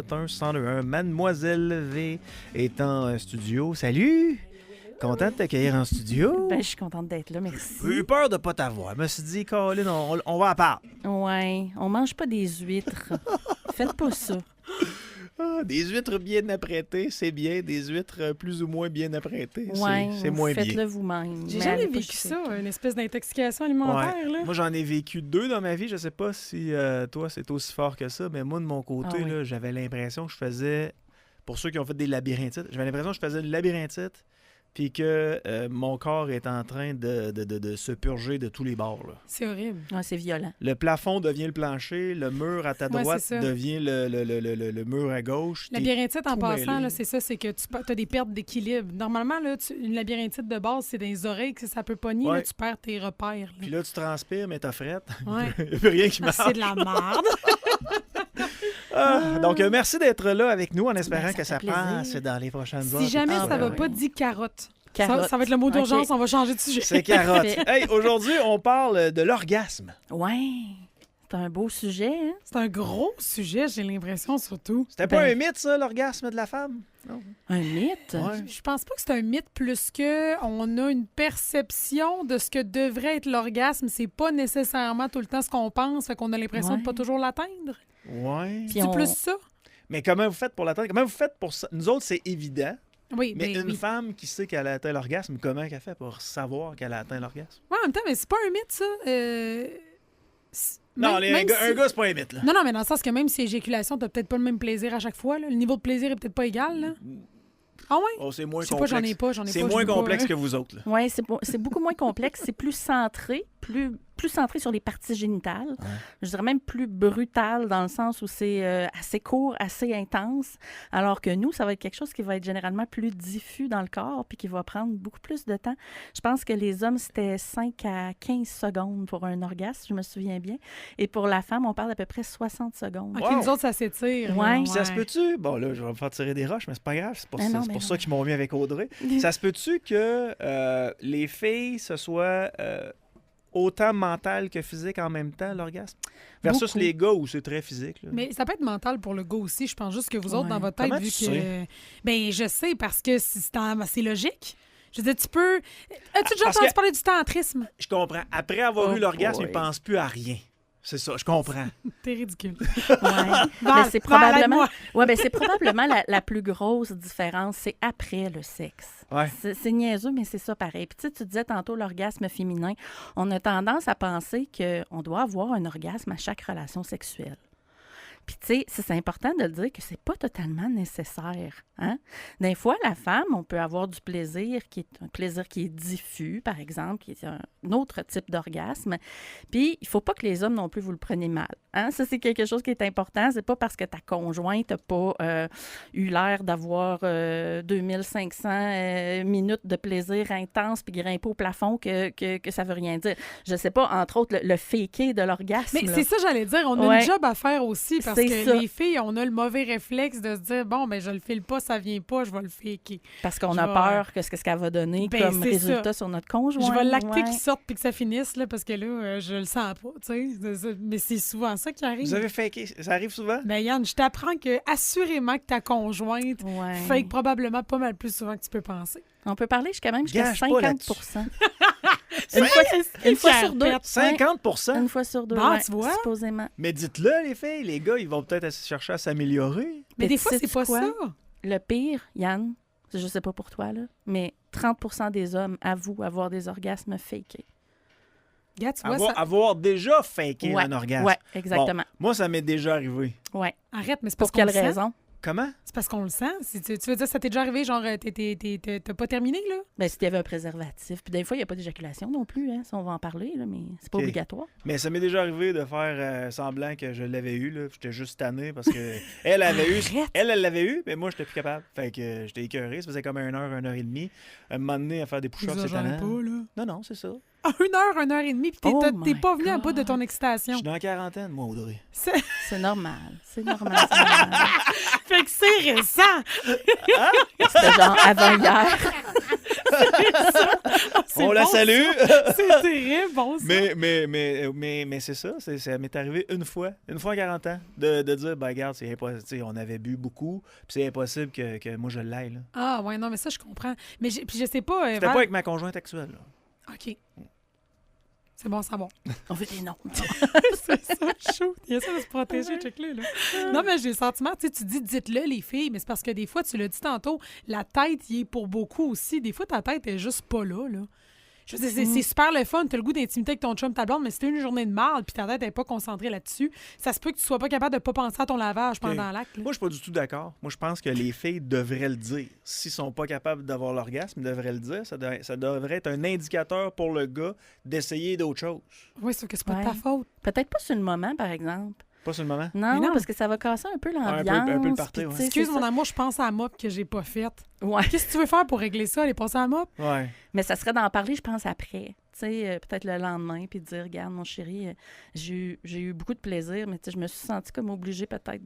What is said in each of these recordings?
71 Mademoiselle V est en studio. Salut! Content de t'accueillir en studio. Ben, je suis contente d'être là, merci. J'ai eu peur de pas t'avoir. Je me suis dit, Colin, on va à part. Ouais, on mange pas des huîtres. Faites pas ça. Ah, des huîtres bien apprêtées, c'est bien. Des huîtres plus ou moins bien apprêtées, Ouais, c'est moins bien. faites-le vous-même. J'ai Mais jamais allez pas vécu chez- ça, une espèce d'intoxication alimentaire. Ouais. Là. Moi, j'en ai vécu 2 dans ma vie. Je sais pas si toi, c'est aussi fort que ça, mais moi, de mon côté, Ah oui. là, j'avais l'impression que je faisais, pour ceux qui ont fait des labyrinthites, j'avais l'impression que je faisais une labyrinthite, puis que mon corps est en train de se purger de tous les bords. Là. C'est horrible. Ouais, c'est violent. Le plafond devient le plancher, le mur à ta Ouais, droite c'est ça. devient le mur à gauche. La T'es- labyrinthite, en tout passant, mêlé. là, c'est ça, c'est que tu as des pertes d'équilibre. Normalement, là, une labyrinthite de base, c'est dans les oreilles que ça peut pogner. Ouais. Là, tu perds tes repères. Puis Là. là, tu transpires, mais t'as frette. Ouais. Il n'y a plus rien qui marche. C'est de la merde. Donc, merci d'être là avec nous en espérant ça que ça fait plaisir. passe dans les prochaines heures. Si jamais Ah, ça va ouais, pas, ouais. dis carotte. Carotte. Ça va être le mot d'urgence, Ok. on va changer de sujet. C'est carotte. Parfait. Hey, aujourd'hui, on parle de l'orgasme. Ouais, c'est un beau sujet, hein? C'est un gros sujet, j'ai l'impression, surtout. C'était pas Ben- un mythe, ça, l'orgasme de la femme? Un mythe? Ouais. Je pense pas que c'est un mythe plus que on a une perception de ce que devrait être l'orgasme. C'est pas nécessairement tout le temps ce qu'on pense, fait qu'on a l'impression de Ouais. pas toujours l'atteindre. Ouais. Puis C'est on- plus ça? Mais comment vous faites pour l'atteindre? Comment vous faites pour ça? Nous autres, c'est évident. Oui, Mais ben une oui. femme qui sait qu'elle a atteint l'orgasme, comment qu'elle fait pour savoir qu'elle a atteint l'orgasme? Ouais, en même temps, mais c'est pas un mythe, ça. Non, Même un si- gars, c'est pas un mythe, là. Non, mais dans le sens que même si éjaculation, t'as peut-être pas le même plaisir à chaque fois. Là. Le niveau de plaisir est peut-être pas égal. Là. Ah ouais? Oh, c'est moins Je sais pas, complexe. j'en ai pas. C'est je moins veux pas, complexe hein. que vous autres, là. Oui, c'est beaucoup moins complexe. C'est plus centré, plus centré sur les parties génitales. Ouais. Je dirais même plus brutal dans le sens où c'est assez court, assez intense. Alors que nous, ça va être quelque chose qui va être généralement plus diffus dans le corps puis qui va prendre beaucoup plus de temps. Je pense que les hommes, c'était 5 à 15 secondes pour un orgasme, je me souviens bien. Et pour la femme, on parle d'à peu près 60 secondes. OK, Wow. nous autres, ça s'étire. Ouais. là, Puis ça se peut-tu? Bon, là, je vais me faire tirer des roches, mais c'est pas grave. C'est pour, Ah ça, non, c'est mais pour non. ça qu'ils m'ont mis avec Audrey. Ça se peut-tu que les filles, ce soit autant mental que physique en même temps, l'orgasme? Versus Beaucoup. les gars où c'est très physique. Là. Mais ça peut être mental pour le gars aussi. Je pense juste que vous autres, Ouais. dans votre tête, Comment vu tu que. sais? Ben, je sais, parce que c'est logique. Je veux dire, tu peux. As-tu déjà Parce entendu que- parler du tantrisme? Je comprends. Après avoir Oh eu l'orgasme, boy. ils ne pensent plus à rien. C'est ça, je comprends. T'es ridicule. Ouais. Val, Mais c'est Val, probablement, aide-moi. ouais, ben c'est probablement la plus grosse différence, c'est après le sexe. Ouais. C'est niaiseux, mais c'est ça pareil. Puis tu sais, tu disais tantôt l'orgasme féminin. On a tendance à penser qu'on doit avoir un orgasme à chaque relation sexuelle. Puis, tu sais, c'est important de le dire que c'est pas totalement nécessaire. Hein? Des fois, la femme, on peut avoir du plaisir qui est un plaisir qui est diffus, par exemple, qui est un autre type d'orgasme. Puis, il faut pas que les hommes non plus vous le preniez mal. Hein? Ça, c'est quelque chose qui est important. C'est pas parce que ta conjointe n'a pas eu l'air d'avoir 2500 minutes de plaisir intense puis grimper au plafond que ça veut rien dire. Je sais pas, entre autres, le faker de l'orgasme. Mais là. c'est ça, j'allais dire. On a Ouais. une job à faire aussi parce C'est que ça. les filles, on a le mauvais réflexe de se dire bon, ben je le file pas, ça vient pas, je vais le faker. Parce qu'on Je a vais- peur que ce qu'elle va donner Ben, comme c'est résultat ça. sur notre conjoint. Je vais l'acter ouais. qu'il sorte puis que ça finisse là, parce que là, je le sens pas. Tu sais. Mais c'est souvent ça qui arrive. Vous avez faké? Ça arrive souvent? Ben Yann, je t'apprends que assurément que ta conjointe Ouais. fake probablement pas mal plus souvent que tu peux penser. On peut parler jusqu'à même jusqu'à Gage pas 50 Une fois sur deux. 50 Ouais, une fois sur deux, Bon, ouais, tu vois? supposément. Mais dites-le, les filles. Les gars, ils vont peut-être chercher à s'améliorer. Mais des Puis fois, c'est sais-tu pas quoi? ça. Le pire, Yann, je sais pas pour toi, là, mais 30 des hommes avouent avoir des orgasmes fakés. Regarde, tu vois, ça... Avoir déjà faké Ouais, un orgasme. ouais, exactement. Bon, moi, ça m'est déjà arrivé. Ouais. Arrête, mais c'est Pour parce qu'on quelle le sent. raison? Comment? C'est parce qu'on le sent. Si tu veux dire, ça t'est déjà arrivé, genre, t'as pas terminé, là? Ben, s'il y avait un préservatif. Puis des fois, il n'y a pas d'éjaculation non plus, hein, si on va en parler, là, mais c'est pas Ok. obligatoire. Mais ça m'est déjà arrivé de faire semblant que je l'avais eu. Là. J'étais juste tanné parce que elle avait eu. Arrête. Elle l'avait eu, mais moi, j'étais plus capable. Fait que j'étais écœuré. Ça faisait comme 1 heure et demie. Un moment donné, à faire des push-ups, c'est Exagère tannant. pas, là. Non, non, c'est ça. 1 heure et demie, puis t'es Oh t'es my pas venu à bout de God. ton Je excitation. suis dans la quarantaine, moi, Audrey. C'est- C'est normal. C'est normal. C'est normal. Fait que c'est récent! C'était genre avant hier. On la salue! C'est terrible, bon, ça. Mais c'est ça, ça m'est arrivé une fois en 40 ans, de dire, ben regarde, c'est impossible, on avait bu beaucoup, puis c'est impossible que moi je l'aille. Là. Ah, ouais, non, mais ça, je comprends. Mais puis je sais pas... C'était pas avec ma conjointe actuelle. Là. OK. C'est bon à savoir. On veut des noms. C'est ça, chaud. Il y a ça de se protéger, check-le, là. Non, mais j'ai le sentiment, tu dis, dites-le, les filles, mais c'est parce que des fois, tu l'as dit tantôt, la tête y est pour beaucoup aussi. Des fois, ta tête est juste pas là, là. Je veux dire, c'est super le fun. T'as le goût d'intimité avec ton chum, ta blonde, mais si t'as une journée de marde puis ta tête n'est pas concentrée là-dessus, ça se peut que tu sois pas capable de pas penser à ton lavage pendant l'acte. Moi, je suis pas du tout d'accord. Moi, je pense que les filles devraient le dire. S'ils sont pas capables d'avoir l'orgasme, ils devraient le dire. Ça devrait être un indicateur pour le gars d'essayer d'autres choses. Oui, sauf que c'est pas de ta faute. Peut-être pas sur le moment, par exemple. Pas sur le moment? Non, non, parce que ça va casser un peu l'ambiance. Un peu le party, ouais. Excuse mon amour, je pense à la mop que j'ai pas faite. Ouais. Qu'est-ce que tu veux faire pour régler ça? Aller passer à la mop? Ouais. Mais ça serait d'en parler, je pense, après. Tu sais, peut-être le lendemain, puis de dire, regarde, mon chéri, j'ai eu beaucoup de plaisir, mais tu sais, je me suis sentie comme obligée peut-être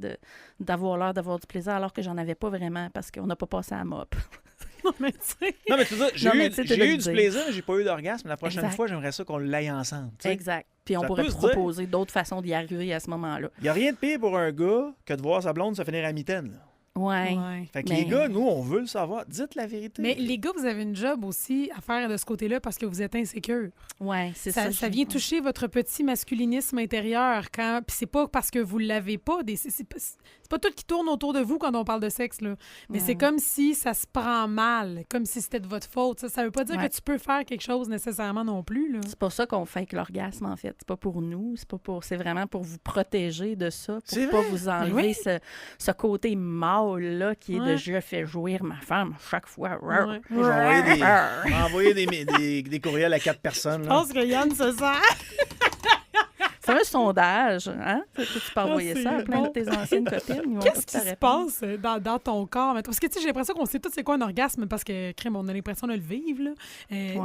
d'avoir l'air d'avoir du plaisir alors que j'en avais pas vraiment parce qu'on n'a pas passé à la mop. Non, mais tu sais... Non, mais tu sais, j'ai eu du dire. plaisir, mais j'ai pas eu d'orgasme. La prochaine Exact. fois, j'aimerais ça qu'on l'aille ensemble. T'sais. Exact. Puis on Ça pourrait peut se proposer d'autres façons d'y arriver à ce moment-là. Il n'y a rien de pire pour un gars que de voir sa blonde se finir à mitaine. Là. Ouais. Fait que Mais- les gars, nous, on veut le savoir. Dites la vérité. Mais les gars, vous avez une job aussi à faire de ce côté-là parce que vous êtes insécure. Ouais, c'est ça. Ça vient toucher votre petit masculinisme intérieur. Puis c'est pas parce que vous l'avez pas. C'est pas tout qui tourne autour de vous quand on parle de sexe. Là. Mais c'est comme si ça se prend mal, comme si c'était de votre faute. Ça veut pas dire que tu peux faire quelque chose nécessairement non plus. Là. C'est pour ça qu'on fait avec l'orgasme, en fait. C'est pas pour nous, c'est vraiment pour vous protéger de ça, C'est pour pas vrai. vous enlever Oui. ce côté mâle-là qui est de Ouais. je fais jouir ma femme chaque fois. Ouais. Moi, j'ai envoyé des courriels à 4 personnes. Je Là. pense que Yann se sent. C'est un sondage, hein? Tu peux envoyer c'est ça à plein bon. de tes anciennes copines. Ils vont Qu'est-ce toutes qui te se répondre. passe dans ton corps? Parce que, tu sais, j'ai l'impression qu'on sait tous c'est quoi un orgasme parce que, crème, on a l'impression de le vivre. Là.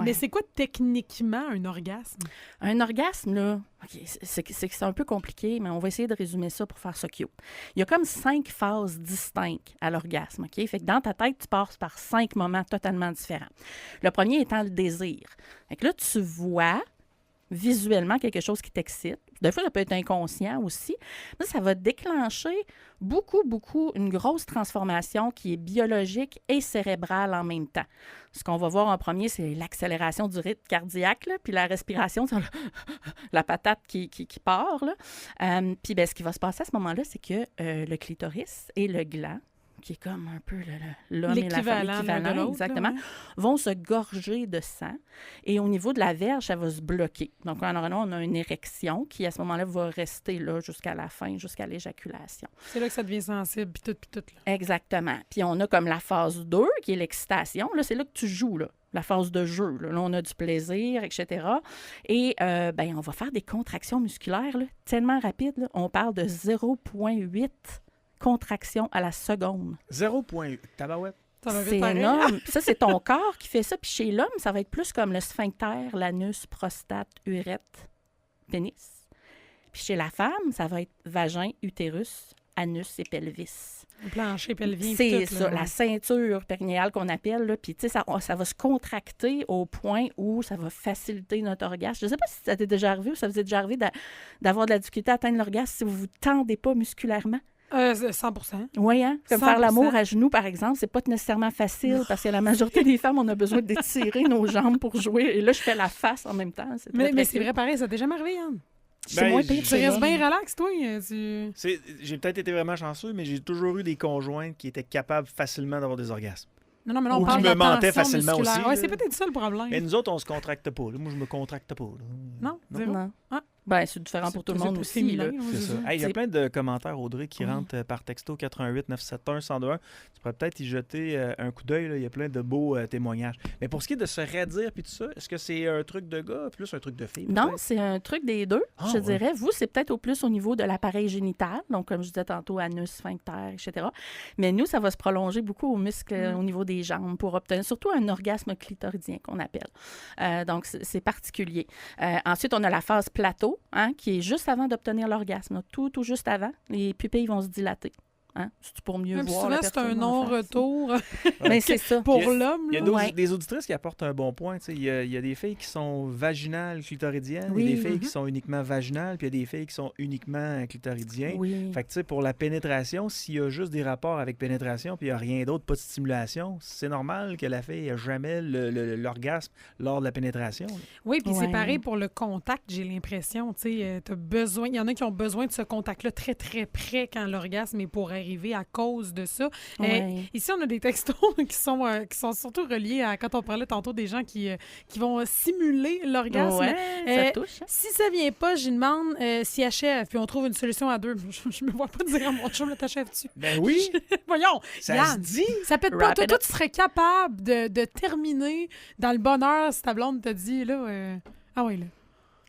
Mais c'est quoi techniquement un orgasme? Un orgasme, là, OK, c'est un peu compliqué, mais on va essayer de résumer ça pour faire ça cute. Il y a comme 5 phases distinctes à l'orgasme, OK? Fait que dans ta tête, tu passes par 5 moments totalement différents. Le premier étant le désir. Fait que là, tu vois visuellement quelque chose qui t'excite. Des fois, ça peut être inconscient aussi. Mais ça va déclencher beaucoup une grosse transformation qui est biologique et cérébrale en même temps. Ce qu'on va voir en premier, c'est l'accélération du rythme cardiaque, là, puis la respiration, la patate qui part. Là. Puis ben, ce qui va se passer à ce moment-là, c'est que le clitoris et le gland, qui est comme un peu l'homme et la femme, L'équivalent de l'autre, exactement, là, ouais. vont se gorger de sang. Et au niveau de la verge, ça va se bloquer. Donc, en orano, on a une érection qui, à ce moment-là, va rester là jusqu'à la fin, jusqu'à l'éjaculation. C'est là que ça devient sensible, puis tout. Là. Exactement. Puis on a comme la phase 2, qui est l'excitation. Là, c'est là que tu joues, là. La phase de jeu. Là, on a du plaisir, etc. Et ben, on va faire des contractions musculaires là, tellement rapides. Là. On parle de 0,8 contractions à la seconde. 0,8. Tabarouette. Ça va vite C'est pareil. énorme. Ça, c'est ton corps qui fait ça. Puis chez l'homme, ça va être plus comme le sphincter, l'anus, prostate, urètre, pénis. Puis chez la femme, ça va être vagin, utérus, anus et pelvis. Le plancher pelvien. C'est puis tout, ça, là, la ceinture périnéale qu'on appelle. Là. Puis, tu sais, ça va se contracter au point où ça va faciliter notre orgasme. Je ne sais pas si ça t'est déjà arrivé ou ça vous est déjà arrivé d'avoir de la difficulté à atteindre l'orgasme si vous ne vous tendez pas musculairement. 100%. Oui, hein? Comme 100%. faire l'amour à genoux, par exemple, c'est pas nécessairement facile parce que la majorité des femmes, on a besoin d'étirer nos jambes pour jouer. Et là, je fais la face en même temps. C'est très, Mais très c'est cute. vrai, pareil, ça t'est jamais arrivé, Yann? C'est Ben, moins pire. je Tu restes que bien l'homme. relax, toi. J'ai peut-être été vraiment chanceux, mais j'ai toujours eu des conjointes qui étaient capables facilement d'avoir des orgasmes. Non, mais là, Ou on parle qui de me la mentaient tension facilement musculaire. aussi, Ouais, là. c'est peut-être ça le problème. Mais nous autres, on se contracte pas. Là. Moi, je me contracte pas. Là. Non, zéro. Non. Ah. Ben, c'est différent pour tout le monde aussi. féminin, Là. ouais, C'est ça. Hey, il y a C'est- plein de commentaires, Audrey, qui Oui. rentrent par texto 88 971 1021. Tu pourrais peut-être y jeter un coup d'œil. Là. Il y a plein de beaux témoignages. Mais pour ce qui est de se raidir puis tout ça, est-ce que c'est un truc de gars plus un truc de fille? Non, peut-être? c'est un truc des deux, Ah, je ouais. dirais. Vous, c'est peut-être au plus au niveau de l'appareil génital, donc comme je disais tantôt, anus, sphincter, etc. Mais nous, ça va se prolonger beaucoup aux muscles au niveau des jambes pour obtenir surtout un orgasme clitoridien qu'on appelle. Donc, c'est particulier. Ensuite, on a la phase plateau, hein, qui est juste avant d'obtenir l'orgasme, là. Tout juste avant. Les pupilles vont se dilater. Hein? C'est pour mieux Même voir souvent, la c'est personne un en face. non-retour Mais c'est ça. pour Il y a- l'homme. Il y a là. des auditrices qui apportent un bon point. Il y a des filles qui sont vaginales, clitoridiennes, Oui. il y a des filles qui sont uniquement vaginales, puis il y a des filles qui sont uniquement clitoridiennes. Oui. Fait que, tu sais, pour la pénétration, s'il y a juste des rapports avec pénétration, puis il n'y a rien d'autre, pas de stimulation, c'est normal que la fille n'ait jamais l'orgasme lors de la pénétration. Là. Oui, puis c'est Ouais. pareil pour le contact, j'ai l'impression. T'as besoin. Il y en a qui ont besoin de ce contact-là très, très près quand l'orgasme est pour arriver à cause de ça. Ouais. Ici, on a des textos qui sont surtout reliés à quand on parlait tantôt des gens qui vont simuler l'orgasme. Ouais, Euh, ça touche. Hein? Si ça vient pas, je lui demande s'il achève, puis on trouve une solution à deux. Je me vois pas dire à mon chum, là, t'achèves-tu? Ben oui, Voyons, ça Yann, se dit. ça pète pas. Wrap Toi, it toi, up. tu serais capable de terminer dans le bonheur si ta blonde te dit, là, ah oui, là.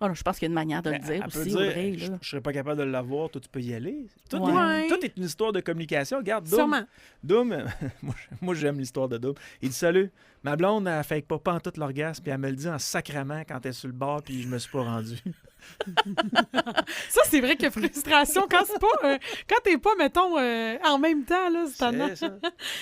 Oh, là, je pense qu'il y a une manière de le Ben, dire elle peut aussi, dire, Audrey. je Là. serais pas capable de l'avoir, toi tu peux y aller. Tout, Ouais. tout est une histoire de communication. Regarde, Sûrement. Doom, moi j'aime l'histoire de Doom. Il dit salut, ma blonde elle fait pas en tout l'orgasme, puis elle me le dit en sacrament quand elle est sur le bord, puis je me suis pas rendu. Ça, c'est vrai que frustration, quand c'est pas, quand t'es pas, mettons, en même temps, là, c'est tannant. C'est ça.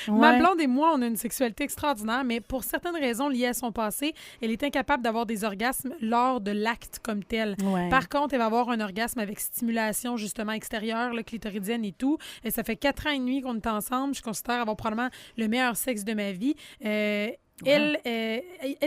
Ma Ouais. blonde et moi, on a une sexualité extraordinaire, mais pour certaines raisons liées à son passé, elle est incapable d'avoir des orgasmes lors de l'acte comme tel. Ouais. Par contre, elle va avoir un orgasme avec stimulation, justement, extérieure, là, clitoridienne et tout. Et ça fait 4 ans et demi qu'on est ensemble. Je considère avoir probablement le meilleur sexe de ma vie. Elle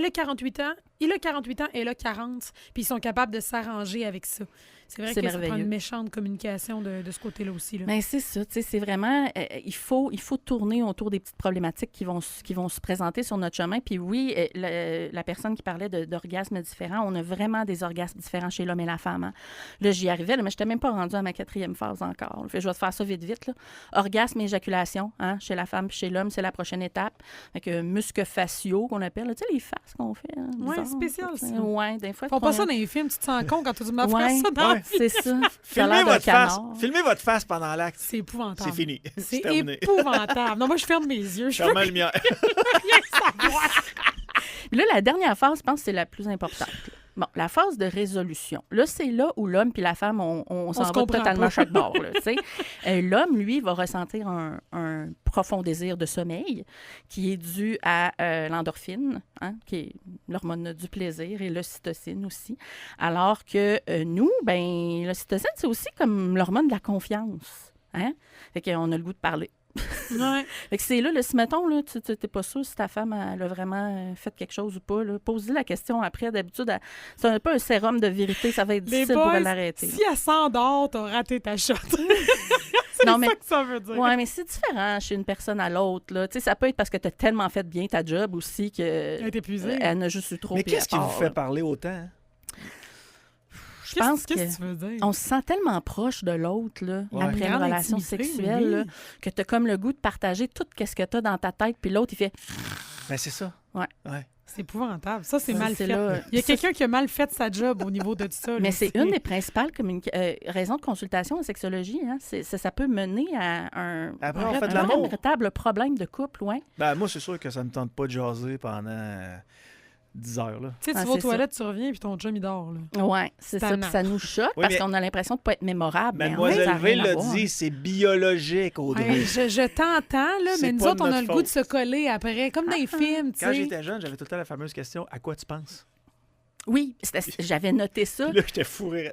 a 48 ans. Il a 48 ans, elle a 40. Puis ils sont capables de s'arranger avec ça. C'est vrai C'est que ça prend merveilleux. une méchante communication de ce côté-là aussi. Là. Ben, c'est ça, tu sais, c'est vraiment, il faut tourner autour des petites problématiques qui vont se présenter sur notre chemin. Puis oui, la personne qui parlait d'orgasmes différents, on a vraiment des orgasmes différents chez l'homme et la femme. Hein. Là, j'y arrivais, là, mais je n'étais même pas rendue à ma 4e phase encore. Fait que je vais te faire ça vite. Là. Orgasme et éjaculation, hein, chez la femme puis chez l'homme, c'est la prochaine étape. Fait que muscles faciaux qu'on appelle, là, tu sais, les faces qu'on fait. Hein, Ouais, bizarre, spécial, tu sais. ça. Ouais, des fois. Font pas ça dans les films, tu te sens con quand tu dis m'as fait Ouais. ça dans Ouais. la vie. C'est ça. Ça a Filmez l'air d'un votre face. canard. Filmez votre face pendant l'acte. C'est épouvantable. C'est fini. C'est terminé. épouvantable. Non, moi, je ferme mes yeux. Je Ferme la lumière. rien savoir. Puis là, la dernière phase, je pense que c'est la plus importante. là. Bon, la phase de résolution. Là, c'est là où l'homme puis la femme, on s'en se va comprend totalement pas. à chaque bord. Là, tu sais. L'homme, lui, va ressentir un profond désir de sommeil qui est dû à l'endorphine, hein, qui est l'hormone du plaisir, et l'ocytocine aussi. Alors que nous, ben l'ocytocine, c'est aussi comme l'hormone de la confiance. Hein? Fait qu'on a le goût de parler. Ouais. Fait que c'est là, si mettons, là, tu n'es pas sûr si ta femme elle a vraiment fait quelque chose ou pas, là, pose-lui la question après. D'habitude, c'est un peu un sérum de vérité, ça va être Les difficile pour boys, l'arrêter. si elle s'endort, t'as raté ta shot. C'est Non, mais- ça que ça veut dire. Oui, mais c'est différent chez une personne à l'autre. Là. Tu sais, ça peut être parce que tu as tellement fait bien ta job aussi Elle est qu'elle épuisée. en a juste eu trop. Mais puis qu'est-ce qui elle vous part, fait là. parler autant? Je pense Qu'est-ce que que tu veux dire? on se sent tellement proche de l'autre là, Ouais. après une Grande relation intimité, sexuelle oui. là, que tu as comme le goût de partager tout ce que tu as dans ta tête, puis l'autre, il fait Ben c'est ça. Ouais. C'est épouvantable. Ça, c'est Ça, mal c'est fait. là. Il y a quelqu'un qui a mal fait sa job au niveau de ça. Mais là. c'est une des principales raisons de consultation en sexologie. Hein. Ça peut mener à Après, on fait de un l'amour. véritable problème de couple. Ouais. Ben moi, c'est sûr que ça me tente pas de jaser pendant 10 heures. Là. Tu sais, tu Ah, vas aux c'est toilettes, tu reviens, puis ton chum, il dort. Là. Ouais, c'est ça. tannant. Puis ça nous choque Oui, parce mais- qu'on a l'impression de ne pas être mémorable. mais en fait, ça Mademoiselle a V rien à l'a voir. dit, c'est biologique, Audrey. Ouais, je t'entends, là, C'est mais nous pas autres, de on a notre le goût de faute. se coller après, comme dans les films, tu Quand sais. j'étais jeune, j'avais tout le temps la fameuse question « À quoi tu penses? Oui, j'avais noté ça. » Là, j'étais fourré.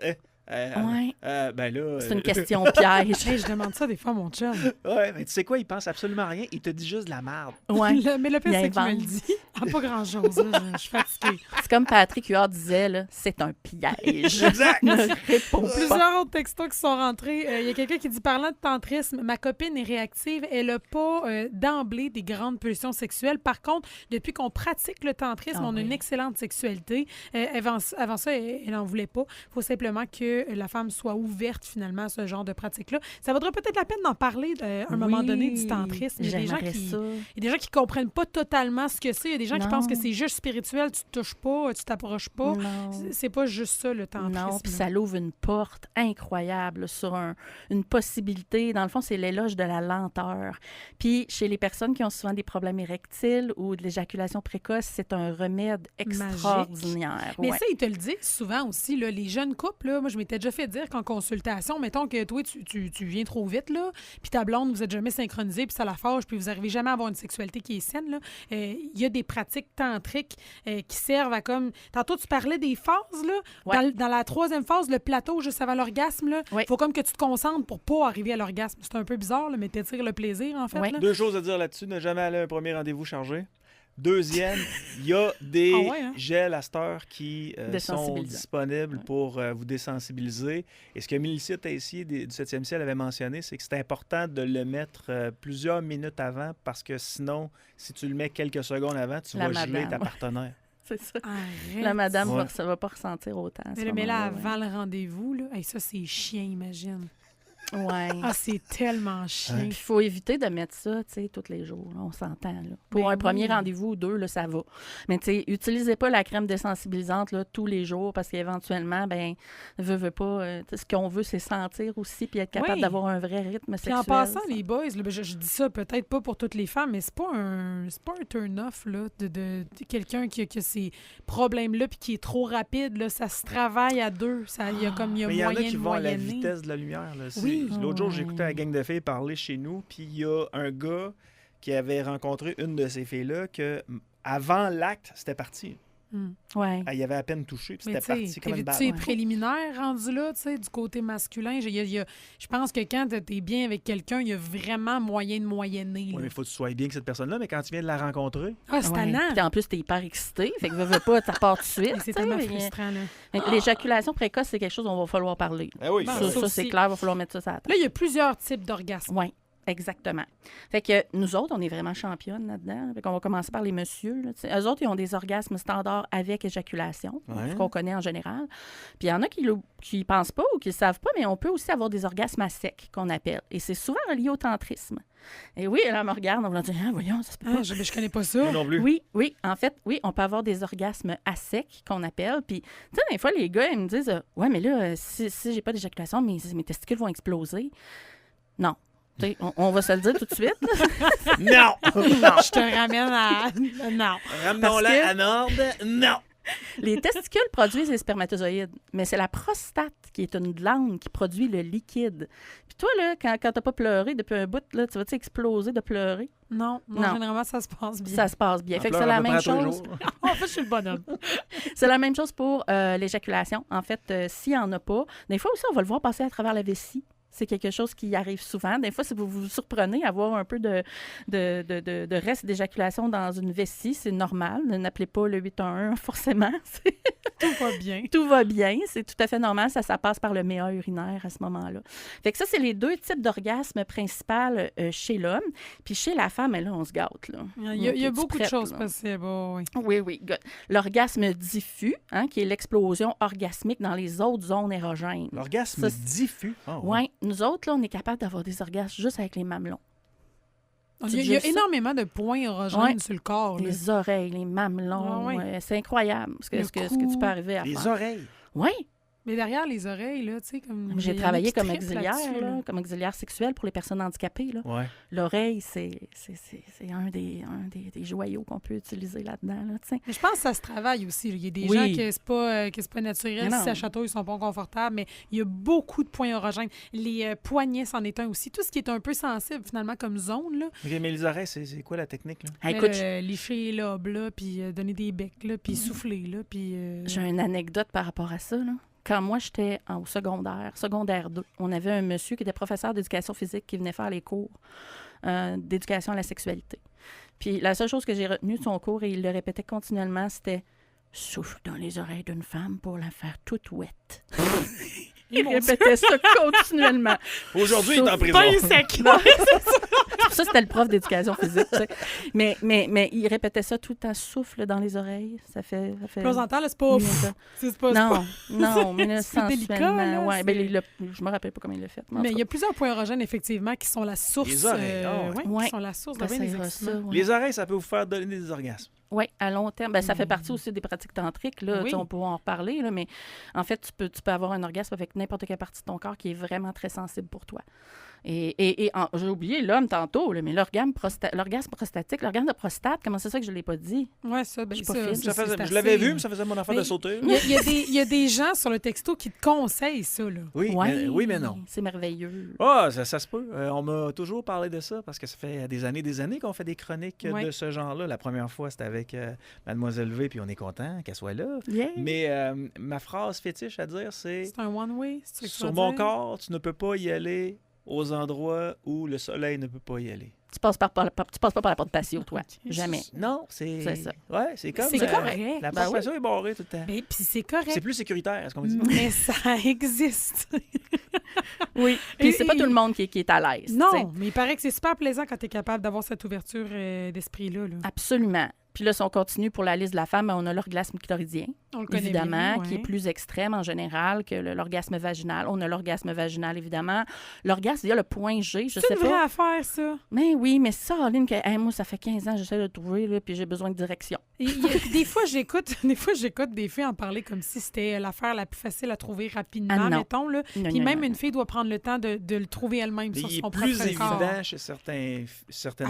Ouais. Ben là... C'est une question piège. Hey, je demande ça des fois à mon chum. Ouais, mais tu sais quoi, il pense absolument rien. Il te dit juste de la merde. Ouais. Mais le pire, Il c'est qu'il me le invente. dit. Ah, pas grand-chose. Là. Je suis fatiguée. C'est comme Patrick Huard disait, là, c'est un piège. Exact. Ne réponds pas. Plusieurs autres textos qui sont rentrés. Il y a quelqu'un qui dit, parlant de tantrisme, ma copine est réactive. Elle n'a pas d'emblée des grandes pulsions sexuelles. Par contre, depuis qu'on pratique le tantrisme, Ah on a oui. une excellente sexualité. Avant ça, elle n'en voulait pas. Il faut simplement que la femme soit ouverte finalement à ce genre de pratique-là. Ça vaudrait peut-être la peine d'en parler à un moment donné du tantrisme. Il y a des gens J'aimerais qui... ça. Il y a des gens qui comprennent pas totalement ce que c'est. Il y a des gens qui Non. pensent que c'est juste spirituel, tu te touches pas, tu t'approches pas. Non. C'est pas juste ça, le tantrisme. Non, puis ça l'ouvre une porte incroyable sur une possibilité. Dans le fond, c'est l'éloge de la lenteur. Puis, chez les personnes qui ont souvent des problèmes érectiles ou de l'éjaculation précoce, c'est un remède extraordinaire. Mais Ouais. ça, ils te le disent souvent aussi. Là, les jeunes couples, là, moi, je me m'étais déjà fait dire qu'en consultation, mettons que toi, tu viens trop vite, là, puis ta blonde, vous êtes jamais synchronisés, puis ça la fâche, puis vous arrivez jamais à avoir une sexualité qui est saine, là. Il y a des pratiques tantriques qui servent à comme... Tantôt, tu parlais des phases, là. Ouais. Dans la troisième phase, le plateau juste avant l'orgasme, là, Ouais. faut comme que tu te concentres pour pas arriver à l'orgasme. C'est un peu bizarre, là, mais t'étires le plaisir, en fait. Ouais. Là. 2 choses à dire là-dessus. Ne jamais aller à un premier rendez-vous chargé. Deuxième, il y a des Ah ouais, hein? gels à cette heure qui sont Désensibilisants. disponibles Ouais. pour vous désensibiliser. Et ce que Mélissa Tessier du 7e ciel avait mentionné, c'est que c'est important de le mettre plusieurs minutes avant parce que sinon, si tu le mets quelques secondes avant, tu La vas geler ta madame. partenaire. C'est ça. Arrête. La madame Ouais. va pas ressentir autant. à ce Mais là, moment-là, avant le rendez-vous, là, hey, ça, c'est chiant, imagine. Ouais. Ah, c'est tellement chiant. Puis il faut éviter de mettre ça, tu sais, tous les jours. Là, on s'entend, là. Pour Ben un premier oui. rendez-vous ou 2, là, ça va. Mais tu sais, utilisez pas la crème désensibilisante là, tous les jours parce qu'éventuellement, ben, veut pas. Ce qu'on veut, c'est sentir aussi puis être capable Oui. d'avoir un vrai rythme Puis sexuel. en passant, ça. les boys, là, ben, je dis ça peut-être pas pour toutes les femmes, mais c'est pas un turn-off là, de quelqu'un qui a ces problèmes-là puis qui est trop rapide. Là, ça se travaille à deux. Il y a comme il y a Mais il y en moyen a qui de vont à la moyenner. vitesse de la lumière. Là. Oui. L'autre jour, j'ai Ouais. écouté la gang de filles parler chez nous, puis il y a un gars qui avait rencontré une de ces filles-là que avant l'acte, c'était parti. Ouais. Elle y avait à peine touché, puis Mais c'était tu parti sais, comme une balle. t'es Ouais. préliminaire rendu là, tu sais, du côté masculin. Je pense que quand t'es bien avec quelqu'un, il y a vraiment moyen de moyenner. Oui, là. mais il faut que tu sois bien avec cette personne-là, mais quand tu viens de la rencontrer, Ah, c'est Ouais. tannant. Puis en plus, t'es hyper excité. Fait que veux pas, ça part tout de suite. Mais c'est tu sais, tellement mais- frustrant. Là. Fait que L'éjaculation précoce, c'est quelque chose dont il va falloir parler. ah oui, Bon, Ça, ça ça, c'est aussi. clair, il va falloir mettre ça sur la table. Là, il y a plusieurs types d'orgasmes. Oui, exactement. Fait que nous autres, on est vraiment championnes là-dedans. Fait qu'on va commencer par les messieurs. Là, tu sais. Eux autres, ils ont des orgasmes standards avec éjaculation, Ouais. ce qu'on connaît en général. Puis il y en a qui ne pensent pas ou qui ne savent pas, mais on peut aussi avoir des orgasmes à sec, qu'on appelle. Et c'est souvent relié au tantrisme. Et oui, là, elle me regarde, on va dire, ah, voyons, ça se peut pas. Ah, je connais pas ça. Moi non plus. Oui, en fait, oui, on peut avoir des orgasmes à sec, qu'on appelle. Puis, tu sais, des fois, les gars, ils me disent, ouais, mais là, si j'ai pas d'éjaculation, mes testicules vont exploser. Non. Tu sais, on va se le dire tout de suite. Non! Je te ramène à... Non. Ramenons-la à Nord. Non! Les testicules produisent les spermatozoïdes, mais c'est la prostate qui est une glande qui produit le liquide. Puis toi, là, quand t'as pas pleuré depuis un bout, là, tu vas-tu exploser de pleurer? Non, Non. généralement, ça se passe bien. Ça se passe bien. On Fait que pleure c'est à la peu même près à tous les chose. jours. En fait, je suis le bonhomme. C'est la même chose pour l'éjaculation. En fait, s'il n'y en a pas, des fois aussi, on va le voir passer à travers la vessie. C'est quelque chose qui arrive souvent. Des fois, si vous vous surprenez à voir un peu de reste d'éjaculation dans une vessie, c'est normal. N'appelez pas le 811 forcément. Tout va bien. Tout va bien, c'est tout à fait normal. Ça passe par le méa urinaire à ce moment-là. Fait que ça, c'est les deux types d'orgasmes principaux chez l'homme. Puis chez la femme, là, on se gâte. Là. Il y a Es-tu beaucoup de prête, choses là? possibles. Oh, oui. Oui, good. L'orgasme diffus, qui est l'explosion orgasmique dans les autres zones érogènes. L'orgasme Ça, diffus. Oh, Oui, nous autres, là, on est capable d'avoir des orgasmes juste avec les mamelons. Il y a juste ça. énormément de points érogènes Ouais. sur le corps. là. Les oreilles, les mamelons. Ah ouais. C'est incroyable ce que, Le ce que cou. tu peux arriver à Les faire. oreilles. Oui, Mais derrière les oreilles, là, tu sais, comme... j'ai il y en a travaillé qui comme trippent auxiliaire, là-dessus, là. comme auxiliaire sexuel pour les personnes handicapées. Là. Ouais. L'oreille, c'est un des joyaux qu'on peut utiliser là-dedans. Là, tu sais. Mais je pense que ça se travaille aussi. Là. Il y a des Oui. gens que c'est pas naturel. Mais non. Si ça chatouille, ils sont pas confortables. Mais il y a beaucoup de points érogènes. Les poignets, c'en est un aussi. Tout ce qui est un peu sensible, finalement, comme zone, là. OK, mais les oreilles, c'est quoi la technique, là? Hey, écoute, Licher les lobes, là, puis donner des becs, là, puis souffler, là, puis... j'ai une anecdote par rapport à ça. Là. Quand moi, j'étais au secondaire 2, on avait un monsieur qui était professeur d'éducation physique qui venait faire les cours d'éducation à la sexualité. Puis la seule chose que j'ai retenue de son cours, et il le répétait continuellement, c'était « souffle dans les oreilles d'une femme pour la faire toute ouette ». Il répétait ça continuellement. Aujourd'hui, il est en Sauf- prison. Ben sec! Non, ça, c'était le prof d'éducation physique. Tu sais. Mais il répétait ça tout le temps, souffle dans les oreilles. Ça fait Puis on s'entend, là, c'est pas... C'est pas... non, mais là, C'est délicat, sensuellement, là, ouais, ben, c'est- je me rappelle pas comment il l'a fait. Mais il y a plusieurs points érogènes, effectivement, qui sont la source... Les oreilles, ouais, Ouais. qui sont la source de Ben, bien ça des ira excitements. ça, ouais. Les oreilles, ça peut vous faire donner des orgasmes. Oui, à long terme. Ben, ça fait partie aussi des pratiques tantriques. Là. Oui. Tu sais, on pourra en reparler, là, mais en fait, tu peux avoir un orgasme avec n'importe quelle partie de ton corps qui est vraiment très sensible pour toi. J'ai oublié l'homme tantôt, là, mais l'orgasme prostatique, l'organe de prostate, comment c'est ça que je ne l'ai pas dit? Ouais, ça, ben Je suis pas ça, fine. Je l'avais vu, mais ça faisait mon affaire de sauter. Il y a des gens sur le texto qui te conseillent ça, là. Oui, mais non. C'est merveilleux. Ça se peut. On m'a toujours parlé de ça parce que ça fait des années qu'on fait des chroniques de ce genre-là. La première fois, c'était avec Mademoiselle V, puis on est content qu'elle soit là. Yeah. Mais ma phrase fétiche à dire, c'est C'est un one-way, c'est ça que tu sur vas mon dire? corps, tu ne peux pas y aller aux endroits où le soleil ne peut pas y aller. Tu passes pas par la porte patio, toi. Ok. Jamais. Non, c'est... C'est ça. Ouais, c'est comme... C'est correct. La Ben porte patio est barrée tout le temps. Mais puis c'est correct. C'est plus sécuritaire, est-ce qu'on dit? Mais ça existe. Oui. Puis Et- c'est pas et- tout le monde qui est à l'aise. tu sais. Non, mais il paraît que c'est super plaisant quand tu es capable d'avoir cette ouverture d'esprit-là. Là. Absolument. Puis là, si on continue pour la liste de la femme, on a l'orgasme clitoridien, On le connaît évidemment, bien, qui est ouais. plus extrême en général que l'orgasme vaginal. On a l'orgasme vaginal, évidemment. L'orgasme, il y a le point G, je C'est sais une vraie pas. affaire, ça. Mais oui, mais ça, Aline, moi, ça fait 15 ans que j'essaie de le trouver, là, puis j'ai besoin de direction. Des fois, j'écoute des filles en parler comme si c'était l'affaire la plus facile à trouver rapidement, Ah non. mettons. Là. Non, Puis non, même non, une fille doit prendre le temps de le trouver elle-même Mais sur il est son plus propre corps. évident chez certaines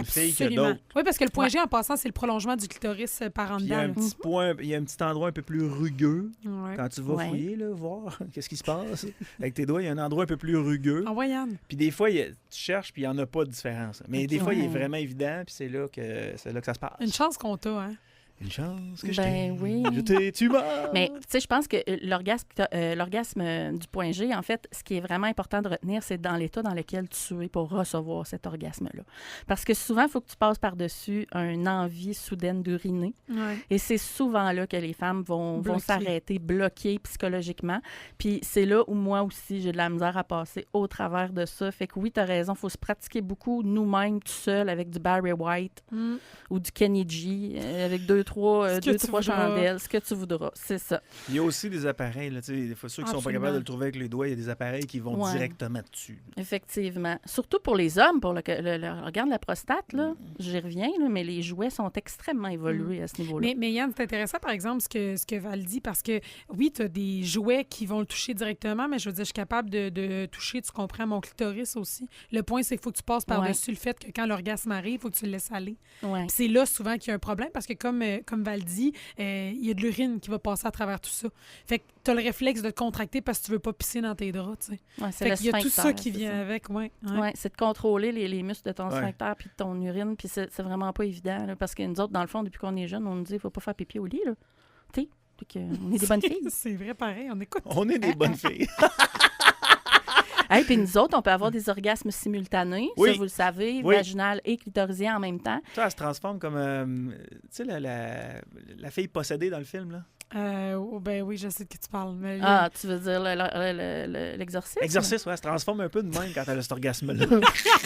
filles que Absolument. d'autres. Oui, parce que le point Ouais. G, en passant, c'est le prolongement du clitoris par en Puis il y a dedans. un petit point, il y a un petit endroit un peu plus rugueux. Ouais. Quand tu vas Ouais. fouiller, là, voir qu'est-ce qui se passe avec tes doigts, il y a un endroit un peu plus rugueux. En voyant. Puis des fois, tu cherches, puis il n'y en a pas de différence. Mais Ok. des fois, il est Ouais. vraiment évident, puis c'est là que ça se passe. Une chance qu'on t'a, hein? Une chance que Ben oui. je t'ai, tu m'as. Mais tu sais, je pense que l'orgasme du point G, en fait, ce qui est vraiment important de retenir, c'est dans l'état dans lequel tu es pour recevoir cet orgasme-là. Parce que souvent, il faut que tu passes par-dessus une envie soudaine d'uriner. Ouais. Et c'est souvent là que les femmes vont Bloquées. s'arrêter, bloquées psychologiquement. Puis c'est là où moi aussi, j'ai de la misère à passer au travers de ça. Fait que oui, tu as raison, il faut se pratiquer beaucoup nous-mêmes, tout seul, avec du Barry White Mm. ou du Kenny G, avec deux, trois Ce que tu voudras. chandelles, ce que tu voudras. C'est ça. Il y a aussi des appareils, là, tu sais, des fois, ceux qui sont pas Absolument. capables de le trouver avec les doigts, il y a des appareils qui vont Ouais. directement dessus. Effectivement. Surtout pour les hommes, pour l'organe de la prostate, là, j'y reviens, là, mais les jouets sont extrêmement évolués à ce niveau-là. Mais Yann, c'est intéressant, par exemple, ce que Val dit, parce que oui, tu as des jouets qui vont le toucher directement, mais je veux dire, je suis capable de toucher, tu comprends, mon clitoris aussi. Le point, c'est qu'il faut que tu passes par-dessus le fait que quand l'orgasme arrive, il faut que tu le laisses aller. Ouais. Puis c'est là souvent qu'il y a un problème, parce que comme Val dit, il y a de l'urine qui va passer à travers tout ça. Fait que tu as le réflexe de te contracter parce que tu veux pas pisser dans tes draps, tu sais. Ouais, c'est Fait le qu'il y a tout ça sphincter, qui c'est vient ça. avec, ouais. Ouais, c'est de contrôler les muscles de ton Ouais. sphincter puis de ton urine. Puis c'est vraiment pas évident. Là, parce que nous autres, dans le fond, depuis qu'on est jeunes, on nous dit qu'il ne faut pas faire pipi au lit. Là. Tu sais, fait que, on est des bonnes filles. C'est vrai, pareil, on écoute. On est des bonnes filles. Hey, puis nous autres, on peut avoir des orgasmes simultanés. Oui. Ça, vous le savez, Oui. vaginal et clitorisien en même temps. Ça, elle se transforme comme, tu sais, la fille possédée dans le film, là. Ben oui, je sais de qui tu parles. Mais Ah, tu veux dire l'exorcisme? Exercice, ouais, elle se transforme un peu de même quand elle a cet orgasme-là.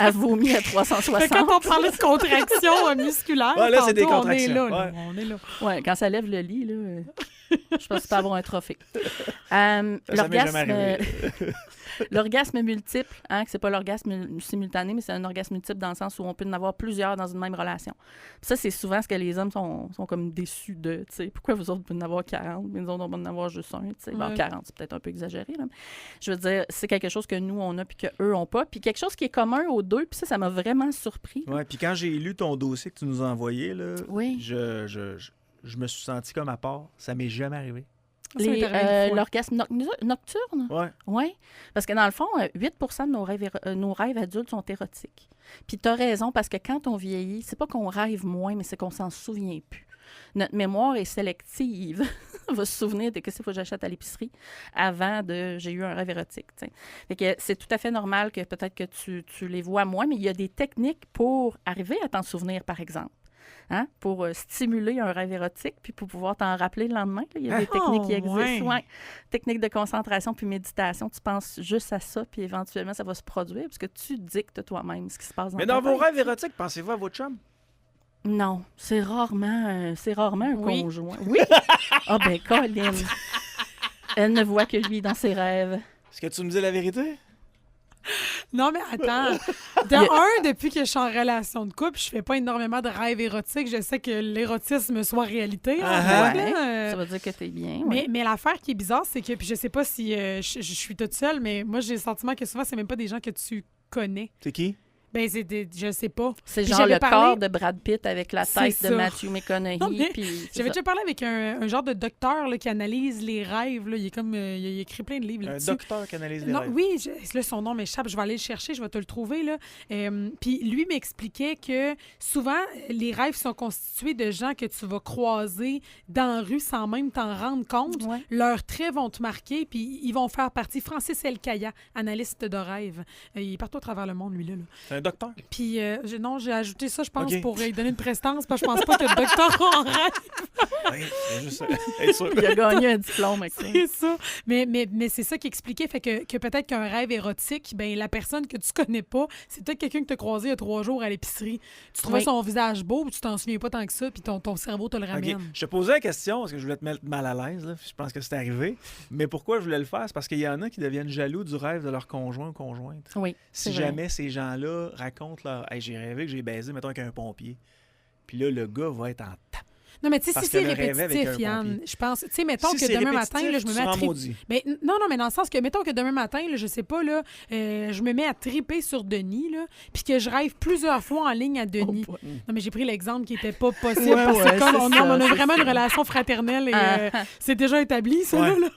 Elle vomit à Fait 360. quand on parlait de contraction musculaire, Ouais, là, c'est des tantôt, contractions. On est là, là, Ouais. on est là. Ouais, quand ça lève le lit, là, je pense que tu peux avoir un trophée. Ça m'est jamais arrivé. L'orgasme multiple, hein, que c'est pas l'orgasme simultané, mais c'est un orgasme multiple dans le sens où on peut en avoir plusieurs dans une même relation. Puis ça, c'est souvent ce que les hommes sont comme déçus de, tu sais. Pourquoi vous autres, vous pouvez en avoir 40, mais nous autres, on va en avoir juste un, tu sais. Bon, Ouais. 40, c'est peut-être un peu exagéré, là. Je veux dire, c'est quelque chose que nous, on a puis qu'eux ont pas. Puis quelque chose qui est commun aux deux, puis ça m'a vraiment surpris. Ouais, puis quand j'ai lu ton dossier que tu nous as envoyé, là, Oui. je me suis senti comme à part. Ça m'est jamais arrivé. Ça m'est arrivé une fois. L'orgasme nocturne? Ouais. Oui, parce que dans le fond, 8 de nos rêves adultes sont érotiques. Puis tu as raison, parce que quand on vieillit, c'est pas qu'on rêve moins, mais c'est qu'on s'en souvient plus. Notre mémoire est sélective. On va se souvenir de qu'est-ce qu'il faut que j'achète à l'épicerie avant de j'ai eu un rêve érotique. T'sais. Fait que c'est tout à fait normal que peut-être que tu les vois moins, mais il y a des techniques pour arriver à t'en souvenir, par exemple. Hein? Pour stimuler un rêve érotique, puis pour pouvoir t'en rappeler le lendemain. Là. Il y a des techniques qui existent. ouais. Ouais. Techniques de concentration puis méditation. Tu penses juste à ça, puis éventuellement, ça va se produire, parce que tu dictes toi-même ce qui se passe dans Mais ta dans vos tête. rêves érotiques, pensez-vous à votre chum? Non, c'est rarement un Oui. conjoint. Oui? Ah ben, Colin! Elle ne voit que lui dans ses rêves. Est-ce que tu me dis la vérité? Non, mais attends. Depuis que je suis en relation de couple, je fais pas énormément de rêves érotiques. Je sais que l'érotisme soit réalité. en Ah, fait, ouais. là. Ça veut dire que t'es bien. Ouais. Mais l'affaire qui est bizarre, c'est que, puis je sais pas si je suis toute seule, mais moi, j'ai le sentiment que souvent, c'est même pas des gens que tu connais. C'est qui? Ben, je sais pas. C'est Puis genre j'avais le parlé- corps de Brad Pitt avec la C'est tête de ça. Matthew McConaughey. Non, mais puis c'est J'avais ça. déjà parlé avec un genre de docteur là, qui analyse les rêves. Là. Il est comme, il a écrit plein de livres Un là-dessus. docteur qui analyse les Non, rêves. oui, là, son nom m'échappe. Je vais aller le chercher, je vais te le trouver. Là. Puis lui m'expliquait que souvent, les rêves sont constitués de gens que tu vas croiser dans la rue sans même t'en rendre compte. Ouais. Leurs traits vont te marquer, puis ils vont faire partie. Francis Elkaya, analyste de rêves. Il est partout à travers le monde, lui, là. C'est un docteur. Puis, j'ai ajouté ça, je pense, OK. pour lui donner une prestance, parce que je pense pas que le docteur en rêve, Oui, c'est juste être sûr. Il a gagné un diplôme avec ça. c'est ça. Mais c'est ça qui expliquait, fait que peut-être qu'un rêve érotique, ben la personne que tu connais pas, c'est peut-être quelqu'un que tu as croisé il y a 3 jours à l'épicerie. Tu trouvais Oui. son visage beau, puis tu t'en souviens pas tant que ça, puis ton cerveau te le OK. ramène. Je te posais la question parce que je voulais te mettre mal à l'aise. Là. Je pense que c'est arrivé. Mais pourquoi je voulais le faire? C'est parce qu'il y en a qui deviennent jaloux du rêve de leur conjoint ou conjointe. Oui. Si c'est vrai. jamais ces gens-là racontent leur... Hey, j'ai rêvé que j'ai baisé, mettons, avec un pompier. Puis là, le gars va être en tape. Non, mais tu sais, Parce si c'est qu'elle a rêvé avec répétitif, un Yann, pompier. je pense, tu sais, mettons Si que c'est demain répétitif, matin, là, je me tu mets à seras triper. maudit. Mais non, mais dans le sens que, mettons que demain matin, là, je sais pas, là, je me mets à triper sur Denis, là, puis que je rêve plusieurs fois en ligne à Denis. Oh, boy. Non, mais j'ai pris l'exemple qui était pas possible Ouais, parce ouais, que comme c'est on ça, a c'est vraiment ça. une relation fraternelle et Ah. c'est déjà établi, ça, Ouais. là.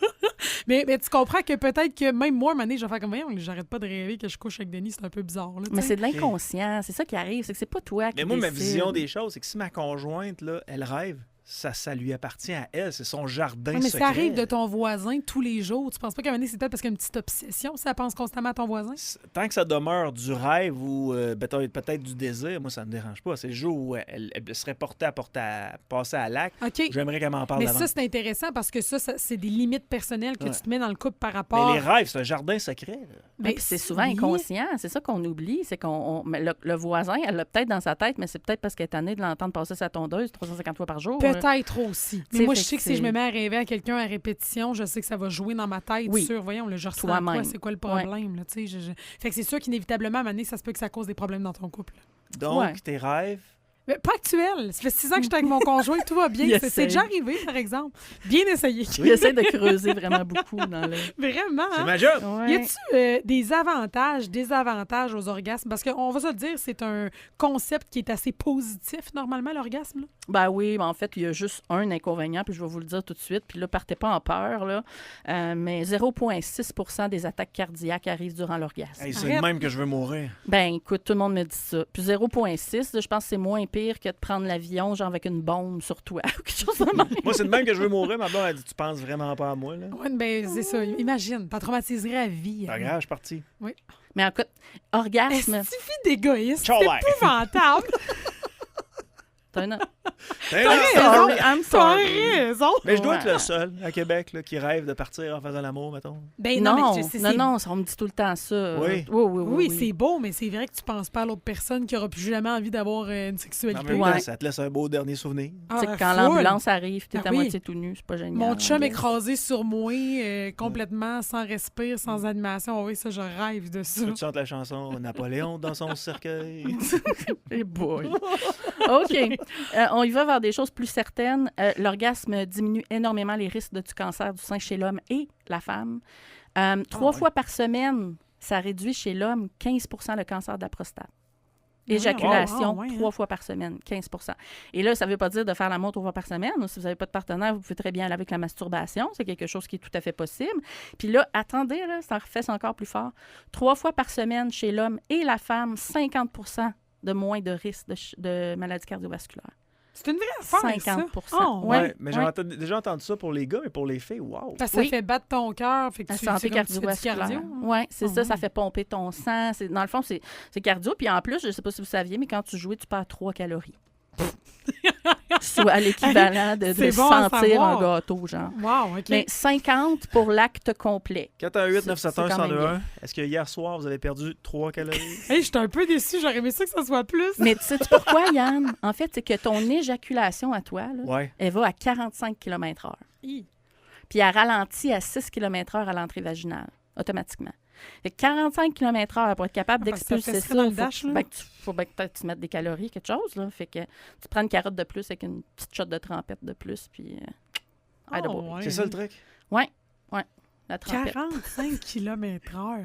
mais tu comprends que peut-être que même moi, à un moment donné, je vais faire comme, voyons, j'arrête pas de rêver que je couche avec Denis, c'est un peu bizarre, là, tu Mais sais. c'est de l'inconscient. C'est ça qui arrive. C'est que c'est pas toi qui Mais moi, ma décide. vision des choses, c'est que si ma conjointe, là, elle rêve, ça lui appartient à elle. C'est son jardin Ouais, mais secret. ça arrive de ton voisin tous les jours. Tu penses pas qu'à un moment donné, c'est peut-être parce qu'il y a une petite obsession, ça pense constamment à ton voisin? Tant que ça demeure du rêve ou peut-être du désir, moi, ça me dérange pas. C'est le jour où elle serait portée à passer à l'acte. OK. J'aimerais qu'elle m'en parle Mais d'avant. ça, c'est intéressant parce que ça, c'est des limites personnelles que Ouais. tu te mets dans le couple par rapport... Mais les rêves, c'est un jardin secret. là. Ben, Puis c'est souvent oui. inconscient. C'est ça qu'on oublie. C'est mais le voisin, elle l'a peut-être dans sa tête, mais c'est peut-être parce qu'elle est tannée de l'entendre passer sa tondeuse 350 fois par jour. Peut-être aussi. Mais T'sais, moi, fait je sais que que si je c'est- me mets à rêver à quelqu'un à répétition, je sais que ça va jouer dans ma tête Oui. sur, voyons, là, je ressens Toi-même. quoi, c'est quoi le problème, là, tu sais. Fait que c'est sûr qu'inévitablement, à un moment donné, ça se peut que ça cause des problèmes dans ton couple. Donc, Ouais. tes rêves, Mais pas actuel. Ça fait 6 ans que j'étais avec mon conjoint, tout va bien. Il C'est essaye. déjà arrivé, par exemple. Bien essayé. Il essaie de creuser vraiment beaucoup dans le... Vraiment, c'est hein? ma job. Ouais. Y a-tu des avantages, désavantages aux orgasmes? Parce qu'on va se le dire, c'est un concept qui est assez positif, normalement, l'orgasme. Là. Ben oui, mais en fait, il y a juste un inconvénient, puis je vais vous le dire tout de suite. Puis là, partez pas en peur, là. Mais 0,6 des attaques cardiaques arrivent durant l'orgasme. Hey, c'est Arrête. le même que je veux mourir. Ben écoute, tout le monde me dit ça. Puis 0,6, là, je pense que c'est moins pire que de prendre l'avion, genre avec une bombe sur toi ou quelque chose de même. Moi, c'est le même que je veux mourir. Ma blonde a dit, tu penses vraiment pas à moi, là? Ouais, ben, c'est ça. Imagine, t'en traumatiserais à vie. Pas hein. grave, je suis parti. Mais écoute, orgasme, Est-ce que tu d'égoïste? Ciao, C'est ouais. épouvantable. t'as un... Hey, T'as là, raison. Sorry, I'm T'as sorry. raison. Mais je dois Ouais. être le seul à Québec là, qui rêve de partir en faisant l'amour, mettons. Ben Non, mais c'est- non, on me dit tout le temps ça. Oui. Oui, c'est beau, mais c'est vrai que tu penses pas à l'autre personne qui aura plus jamais envie d'avoir une En sexualité. même Ouais. temps, ça te laisse un beau dernier souvenir. Ah, Tu sais, quand full. l'ambulance arrive, t'es Ah à oui. moitié tout nu, c'est pas génial. Mon chum là. écrasé sur moi, complètement sans respire, sans animation. Oh oui, ça, je rêve de ça. Tu chantes la chanson Napoléon dans son cercueil. Eh boy. OK. On y va vers des choses plus certaines. L'orgasme diminue énormément les risques du cancer du sein chez l'homme et la femme. 3 ouais. fois par semaine, ça réduit chez l'homme 15 le cancer de la prostate. Éjaculation, ouais, hein. 3 fois par semaine, 15 Et là, ça ne veut pas dire de faire l'amour 3 fois par semaine. Si vous n'avez pas de partenaire, vous pouvez très bien aller avec la masturbation. C'est quelque chose qui est tout à fait possible. Puis là, attendez, là, ça refait ça encore plus fort. 3 fois par semaine chez l'homme et la femme, 50 de moins de risque de maladies cardiovasculaires. C'est une vraie affaire, 50 ça. Oh, Ouais, Ouais, mais j'ai ouais. déjà entendu ça pour les gars, mais pour les filles, wow. Parce que Oui. ça fait battre ton cœur. Fait que La tu, santé c'est comme tu fais du cardiovasculaire. cardio, hein. Oui, c'est Ah ça, ça ouais. fait pomper ton sang. Dans le fond, c'est cardio. Puis en plus, je ne sais pas si vous saviez, mais quand tu jouais, tu perds 3 calories. Soit l'équivalent de C'est bon à sentir un savoir. gâteau, genre. Wow, OK. Mais 50 pour l'acte complet. 418 C'est quand même 971 est-ce que hier soir, vous avez perdu 3 calories? Hey, je suis un peu déçue. J'aurais aimé ça que ça soit plus. Mais tu sais pourquoi, Yann? En fait, c'est que ton éjaculation à toi, là, Ouais. elle va à 45 km/h. Hi. Puis elle ralentit à 6 km/h à l'entrée vaginale, automatiquement. Fait que 45 km/h pour être capable Ah, parce que ça d'expulser fesserait dans le ça, dash, là. faut bien que tu mettes des calories, quelque chose. Là. Fait que tu prends une carotte de plus avec une petite shot de trempette de plus, puis aide Oh, ouais. C'est ça le truc? la trempette. 45 km/h.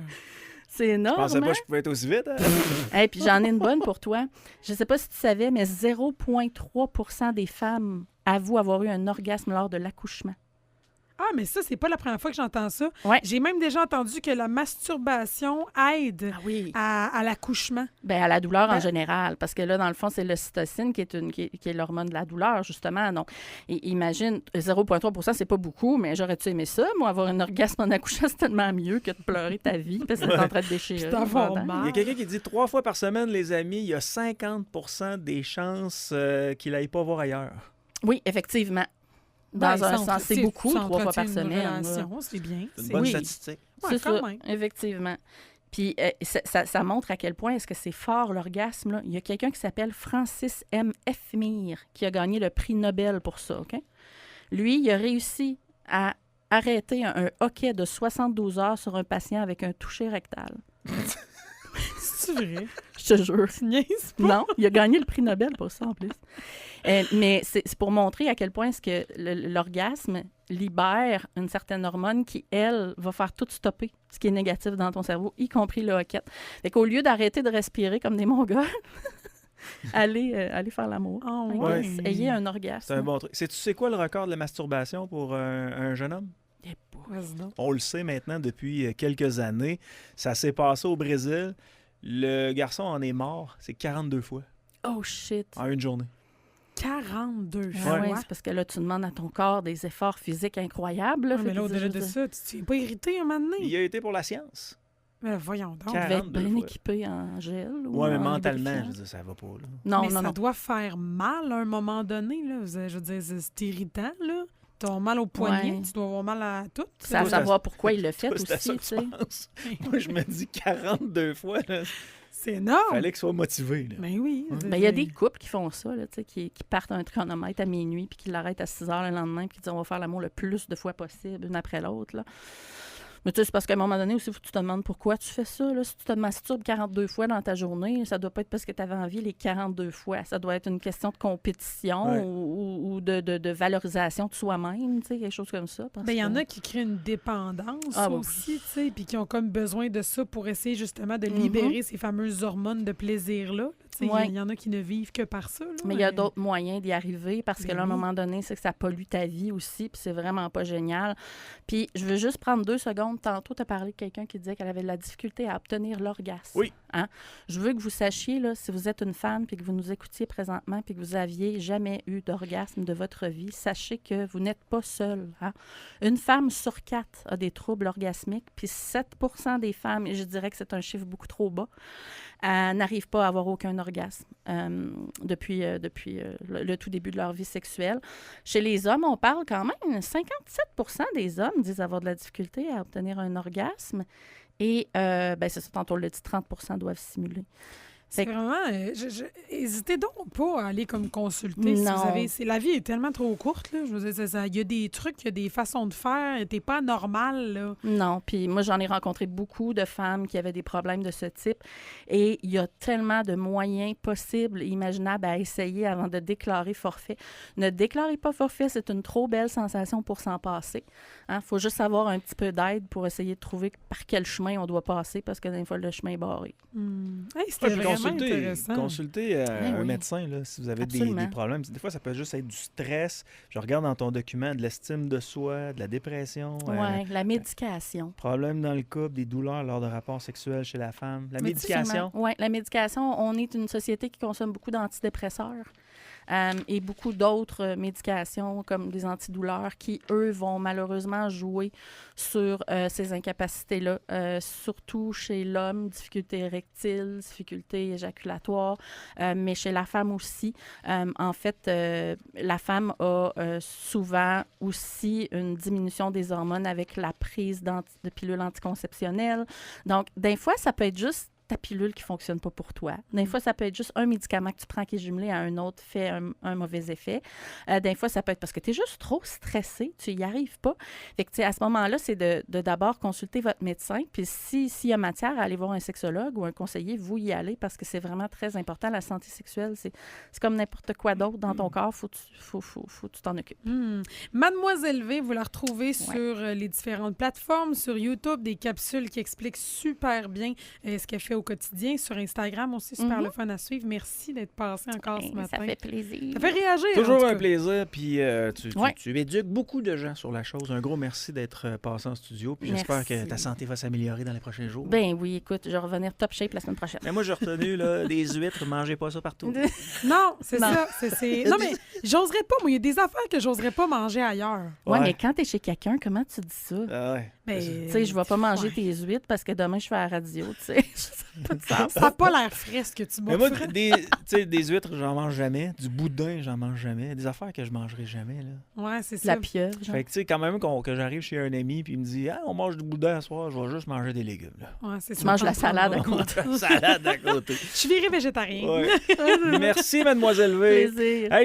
C'est Je énorme, pensais pas hein? que je pouvais être aussi vite. Hein? Hey, puis j'en ai une bonne pour toi. Je ne sais pas si tu savais, mais 0,3 % des femmes avouent avoir eu un orgasme lors de l'accouchement. Ah, mais ça, c'est pas la première fois que j'entends ça. Ouais. J'ai même déjà entendu que la masturbation aide Ah oui. à l'accouchement. Ben, à la douleur en Ben- général, parce que là, dans le fond, c'est l'ocytocine qui est l'hormone de la douleur, justement. Donc, imagine, 0,3 %, c'est pas beaucoup, mais j'aurais-tu aimé ça? Moi, avoir un orgasme en accouchant, c'est tellement mieux que de pleurer ta vie parce que t'es en train de déchirer. Puis d'avoir pendant. mal. Il y a quelqu'un qui dit 3 fois par semaine, les amis, il y a 50% des chances qu'il n'aille pas voir ailleurs. Oui, effectivement. Dans Ben, un ça sens, c'est entretient- beaucoup, ça 3 fois par entretient une semaine. là. relation, c'est bien. C'est une bonne Oui. statistique. Ouais, C'est quand ça, même. effectivement. Puis ça montre à quel point est-ce que c'est fort l'orgasme. Là. Il y a quelqu'un qui s'appelle Francis M. Efmir qui a gagné le prix Nobel pour ça. OK? Lui, il a réussi à arrêter un hoquet de 72 heures sur un patient avec un toucher rectal. C'est vrai. Je te jure. Tu niaises pas. Non, il a gagné le prix Nobel pour ça en plus. Mais c'est pour montrer à quel point est-ce que l'orgasme libère une certaine hormone qui, elle, va faire tout stopper ce qui est négatif dans ton cerveau, y compris le hoquette. Fait qu'au lieu d'arrêter de respirer comme des Mongols, allez faire l'amour. Ah Fait que, ouais. ayez un orgasme. C'est un bon truc. Tu sais quoi le record de la masturbation pour un jeune homme? Eh, boy. Vas-y donc. On le sait maintenant depuis quelques années. Ça s'est passé au Brésil. Le garçon en est mort, c'est 42 fois Oh shit. en une journée. 42 Ah fois. ouais, c'est parce que là, tu demandes à ton corps des efforts physiques incroyables. là. Ouais, Fait mais que là, au-delà je de veux dire, ça, tu n'es pas irrité un moment donné? Il a été pour la science. Mais voyons donc. tu devais être 42 bien fois. équipé en gel. Ou Ouais, mais en mentalement, lubrifiant. je veux dire, ça va pas. Là. Non, mais non, ça non. doit faire mal à un moment donné. Là. Je veux dire, c'est irritant. Là. Tu as mal au poignet, Ouais. tu dois avoir mal à tout. C'est à Toi, savoir pourquoi il l'a fait Toi, c'est à aussi, ça tu que sais. tu penses. Moi, je me dis 42 fois. Là. C'est énorme. Fallait qu'il soit motivé. Là. Mais oui. Ouais. Ben, il y a des couples qui font ça, là, tu sais, qui partent un chronomètre à minuit puis qui l'arrêtent à 6 heures le lendemain puis qui disent on va faire l'amour le plus de fois possible, une après l'autre. Là. Mais tu sais, c'est parce qu'à un moment donné aussi, faut que tu te demandes pourquoi tu fais ça. Là. Si tu te masturbes 42 fois dans ta journée, ça doit pas être parce que tu avais envie les 42 fois. Ça doit être une question de compétition Ouais. ou de valorisation de soi-même, tu sais, quelque chose comme ça. parce Ben, il y en que- a qui créent une dépendance Ah, bon. aussi, tu sais, puis qui ont comme besoin de ça pour essayer justement de Mhm. libérer ces fameuses hormones de plaisir-là. Tu sais, Ouais. il y en a qui ne vivent que par ça. Là, Mais il y a d'autres moyens d'y arriver parce que Ben là, à un oui. moment donné, c'est que ça pollue ta vie aussi, puis c'est vraiment pas génial. Puis je veux juste prendre 2 secondes. Tantôt, tu as parlé de quelqu'un qui disait qu'elle avait de la difficulté à obtenir l'orgasme. Oui. Hein? Je veux que vous sachiez, là, si vous êtes une femme puis que vous nous écoutiez présentement puis que vous aviez jamais eu d'orgasme de votre vie, sachez que vous n'êtes pas seule. Hein? Une femme sur 4 a des troubles orgasmiques, puis 7% des femmes, et je dirais que c'est un chiffre beaucoup trop bas, n'arrivent pas à avoir aucun orgasme depuis le tout début de leur vie sexuelle. Chez les hommes, on parle quand même, 57% des hommes disent avoir de la difficulté à obtenir un orgasme. Et, ben c'est ça, tantôt on l'a dit, 30% doivent simuler. C'est vraiment... hésitez donc pas à aller comme consulter. Si Non. vous avez, la vie est tellement trop courte. Là, je veux dire, il y a des trucs, il y a des façons de faire. T'es pas normal. Là. Non, puis moi, j'en ai rencontré beaucoup de femmes qui avaient des problèmes de ce type. Et il y a tellement de moyens possibles, imaginables à essayer avant de déclarer forfait. Ne déclarez pas forfait, c'est une trop belle sensation pour s'en passer. Il faut juste avoir un petit peu d'aide pour essayer de trouver par quel chemin on doit passer parce que des fois, le chemin est barré. Hey, c'était Ouais, puis vraiment intéressant. consultez Ben un oui. médecin là, si vous avez des Absolument. problèmes. Des fois, ça peut juste être du stress. Je regarde dans ton document de l'estime de soi, de la dépression, Oui, la médication. problème dans le couple, des douleurs lors de rapports sexuels chez la femme. La médication. Oui, la médication, on est une société qui consomme beaucoup d'antidépresseurs et beaucoup d'autres médications comme des antidouleurs qui, eux, vont malheureusement jouer sur ces incapacités-là, surtout chez l'homme, difficulté érectile, difficulté éjaculatoire, mais chez la femme aussi. En fait, la femme a souvent aussi une diminution des hormones avec la prise de pilules anticonceptionnelles. Donc, des fois, ça peut être juste ta pilule qui ne fonctionne pas pour toi. Des fois, ça peut être juste un médicament que tu prends qui est jumelé à un autre, fait un mauvais effet. Des fois, ça peut être parce que tu es juste trop stressé, tu n'y arrives pas. Fait que, tu sais, à ce moment-là, c'est de d'abord consulter votre médecin. Puis s'il y a matière à aller voir un sexologue ou un conseiller, vous y allez parce que c'est vraiment très important. La santé sexuelle, c'est comme n'importe quoi d'autre dans ton corps. Faut que tu t'en occupes. Mademoiselle V, vous la retrouvez sur les différentes plateformes, sur YouTube, des capsules qui expliquent super bien ce qu'elle fait au quotidien. Sur Instagram aussi, super le fun à suivre. Merci d'être passé encore ce matin. Ça fait plaisir. Ça fait réagir. Toujours un plaisir. Puis tu éduques beaucoup de gens sur la chose. Un gros merci d'être passé en studio. Puis j'espère que ta santé va s'améliorer dans les prochains jours. Ben oui, écoute, je vais revenir top shape la semaine prochaine. Mais moi, j'ai retenu là, des huîtres. Mangez pas ça partout. Non, c'est ça. Non, mais j'oserais pas. Moi, il y a des affaires que j'oserais pas manger ailleurs. Ouais, mais quand t'es chez quelqu'un, comment tu dis ça? Ouais. Tu sais, je vais pas manger tes huîtres parce que demain, je fais la radio, tu sais. Ça n'a pas l'air frais ce que tu Mais manges. moi, des huîtres, j'en mange jamais. Du boudin, j'en mange jamais. Des affaires que je mangerai jamais. Là. Ouais, c'est ça. La pieuvre, genre. Fait que, tu sais, quand même, que j'arrive chez un ami puis il me dit on mange du boudin ce soir, je vais juste manger des légumes. Là. Ouais, c'est Tu manges la salade à côté. Salade à côté. Je suis virée végétarien. Ouais. Merci, Mademoiselle V. Plaisir. Hey,